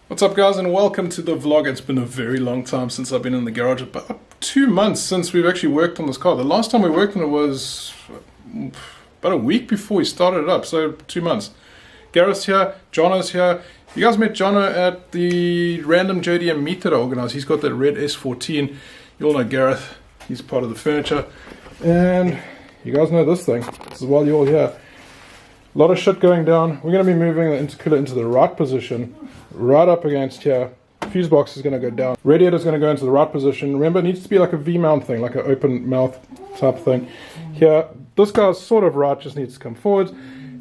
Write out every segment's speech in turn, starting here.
What's up guys, and welcome to the vlog. It's been a very long time since I've been in the garage, about 2 months since we've actually worked on this car. The last time we worked on it was about a week before we started it up, so 2 months. Gareth's here, Jono's here. You guys met Jono at the random JDM meet that I organized. He's got that red S14. You all know Gareth, he's part of the furniture. And you guys know this thing. This is while you're all here. A lot of shit going down. We're going to be moving the intercooler into the right position, right up against here. Fuse box is going to go down. Radiator is going to go into the right position. Remember, it needs to be like a V mount thing, like an open mouth type thing. Here, this guy's sort of right, just needs to come forward.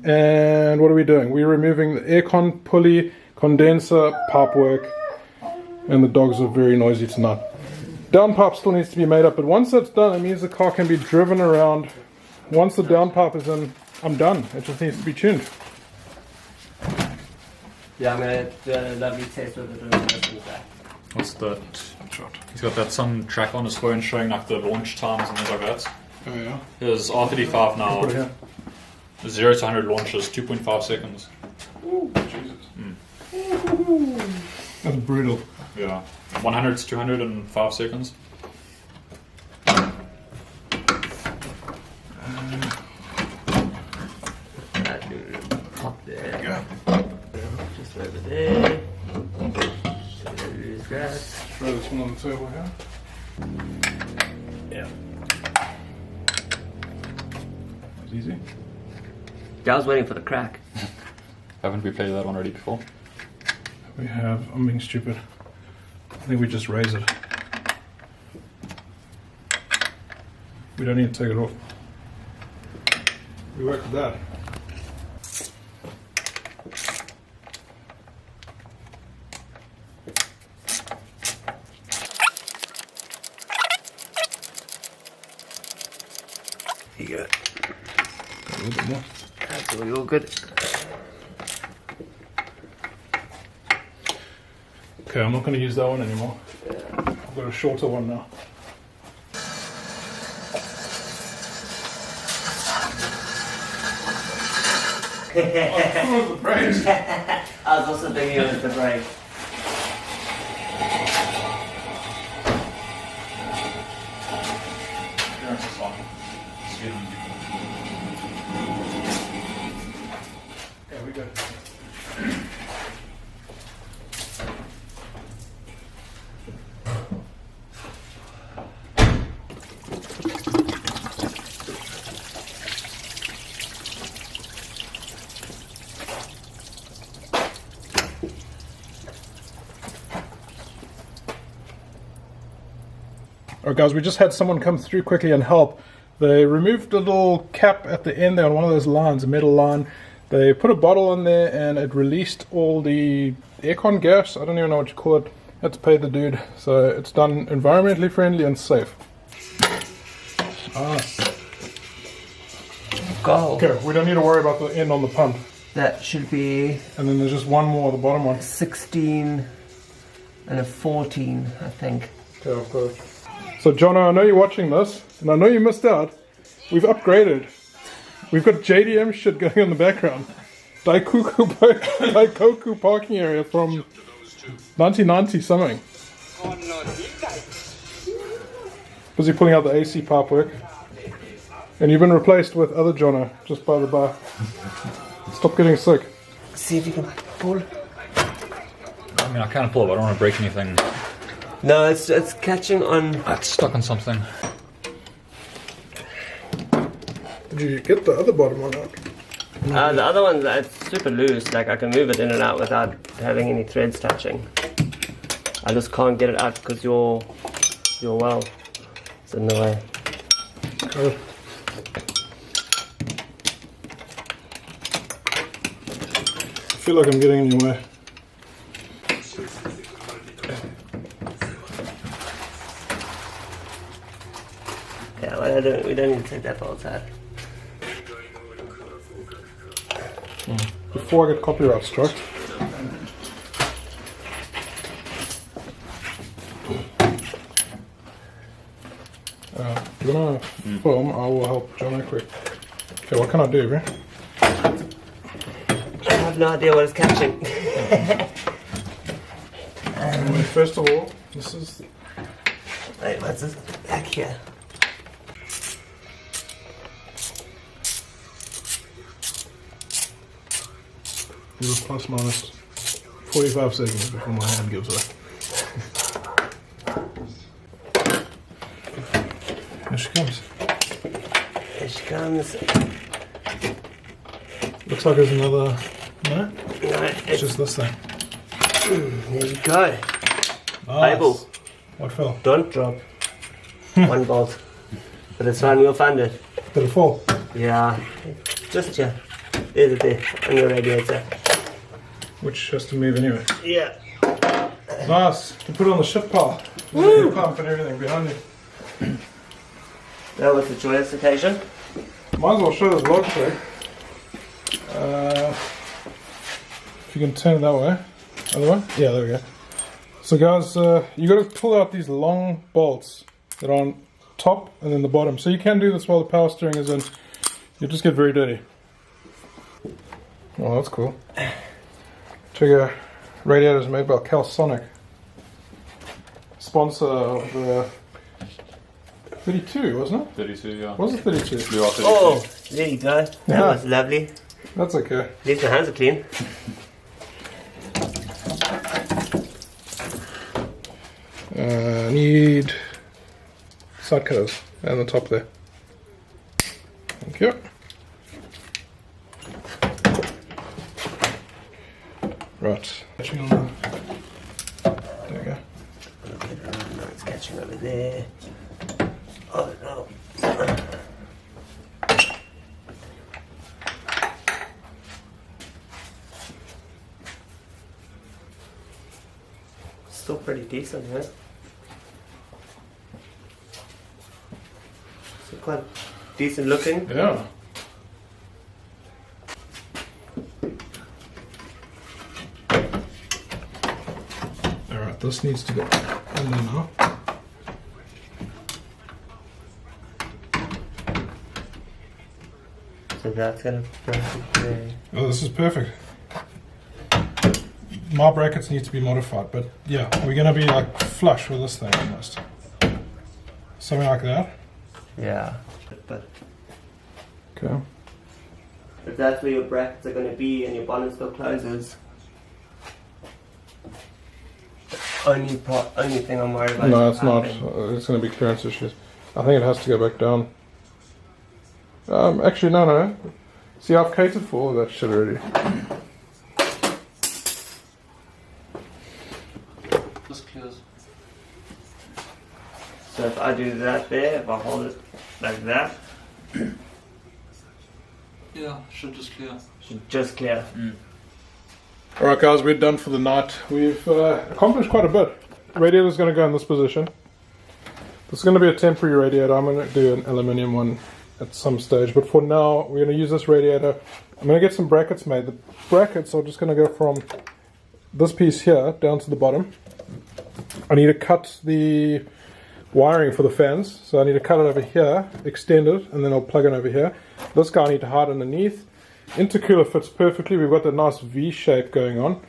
And what are we doing? We're removing the aircon pulley, condenser, pipework, and the dogs are very noisy tonight. Downpipe still needs to be made up, but once that's done, it means the car can be driven around. Once the downpipe is in, I'm done. It just needs to be tuned. Yeah, I'm gonna do a lovely test with it. What's that? He's got that some track on his phone showing like the launch times and things like that. Oh yeah. His R35 now. Put it here. 0 to 100 launches 2.5 seconds. Ooh, Jesus. That's brutal. Yeah. 100 to 200 in 5 seconds. Pop there. There you go. Just over there. Lose grass. Throw this one on the table here. Yeah. That's easy. Yeah, I was waiting for the crack. Haven't we played that one already before? We have. I'm being stupid. I think we just raise it. We don't need to take it off. We work with that. Here you go. A little bit more. That's all good. Okay, I'm not going to use that one anymore. I've got a shorter one now. Oh, the brakes. I was also thinking it was the brake. Yeah, we go. Alright guys, we just had someone come through quickly and help. They removed a little cap at the end there on one of those lines, a metal line. They put a bottle in there and it released all the aircon gas. I don't even know what you call it. Had to pay the dude. So it's done environmentally friendly and safe. Go. Okay, we don't need to worry about the end on the pump. That should be And then there's just one more, the bottom one. 16 and a 14, I think. Okay, I've got it. So Jono, I know you're watching this, and I know you missed out. We've upgraded. We've got JDM shit going in the background. Daikoku parking area from 1990 something. Busy pulling out the AC pipework. And you've been replaced with other Jono, just by the by. Stop getting sick. See if you can pull. I mean, I can't pull it, but I don't want to break anything. No, it's catching on. It's stuck on something. Did you get the other bottom one out? The other one, it's super loose. Like I can move it in and out without having any threads touching. I just can't get it out because your well is in the way. Good. I feel like I'm getting in your way. Yeah, well, we don't need to take that bolt out. Before I get copyright struck. If you want to film, I will help Jono quick. Okay, what can I do, bro? I have no idea what it's catching. Anyway, first of all, this is... Wait, what's this? Back here. You were plus minus 45 seconds before my hand gives way. Here she comes. Here she comes. Looks like there's another... No? No, It's just this thing. there you go. Nice. Bible. What fell? Don't drop. One bolt. But it's fine, we'll find it. Did it fall? Yeah. Just here. There's it there. On your radiator. Which has to move anyway. Yeah. Nice. You put it on the ship pile. Woo! Pump and everything behind you. That was a joyous occasion. Might as well show this log trick. If you can turn it that way. Other way? Yeah, there we go. So guys, you got to pull out these long bolts that are on top and then the bottom. So you can do this while the power steering is in. You'll just get very dirty. Oh, that's cool. Trigger radiators made by Calsonic. Sponsor of the 32, wasn't it? 32, yeah. Was it 32? Blue R32. Oh, there you go. That Yeah. was lovely. That's okay. At least my hands are clean. Need side cutters and the top there. Thank you. Right. Catching on the... There we go. No, it's catching over there. Oh no. Still pretty decent, huh? Still quite decent looking. Yeah. Alright, this needs to go in there now. So that's gonna perfect there. Oh, this is perfect. My brackets need to be modified, but yeah, we're gonna be like flush with this thing almost. Something like that. Yeah, but Okay. if that's where your brackets are gonna be and your bonnet still closes. Only thing I'm worried about. No, is it's not. tapping. It's going to be clearance issues. I think it has to go back down. Actually, no. See, I've catered for all of that shit already. This clears. So if I do that there, if I hold it like that, Yeah, should just clear. should just clear. Alright guys, we're done for the night. We've accomplished quite a bit. The radiator's going to go in this position. This is going to be a temporary radiator. I'm going to do an aluminium one at some stage. But for now, we're going to use this radiator. I'm going to get some brackets made. The brackets are just going to go from this piece here down to the bottom. I need to cut the wiring for the fans. So I need to cut it over here, extend it, and then I'll plug it over here. This guy I need to hide underneath. Intercooler fits perfectly. We've got that nice V shape going on.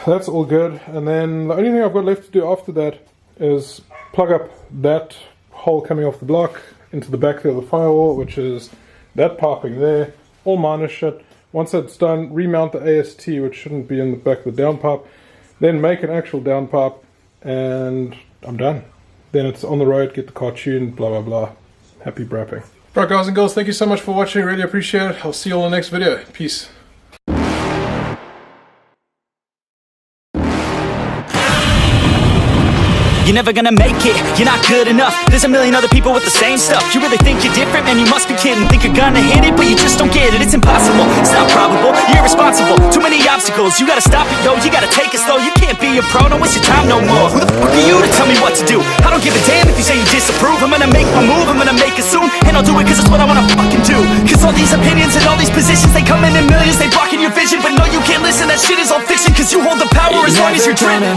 That's all good. And then the only thing I've got left to do after that is plug up that hole coming off the block into the back there of the firewall, which is that piping there. All minor shit. Once that's done, remount the AST, which shouldn't be in the back of the downpipe. Then make an actual downpipe, and I'm done. Then it's on the road, get the car tuned, blah blah blah. Happy brapping. Right guys and girls, thank you so much for watching. Really appreciate it. I'll see you all in the next video. Peace. You're never gonna make it, you're not good enough. There's a million other people with the same stuff. You really think you're different? Man, you must be kidding. Think you're gonna hit it, but you just don't get it. It's impossible, it's not probable, you're irresponsible. Too many obstacles, you gotta stop it, yo. You gotta take it slow, you can't be a pro. Don't waste your time no more. Who the fuck are you to tell me what to do? I don't give a damn if you say you disapprove. I'm gonna make my move, I'm gonna make it soon. And I'll do it cause it's what I wanna fucking do. Cause all these opinions and all these positions, they come in millions. They blocking your vision, but no, you can't listen. That shit is all fiction, cause you hold the power as long as you're driven.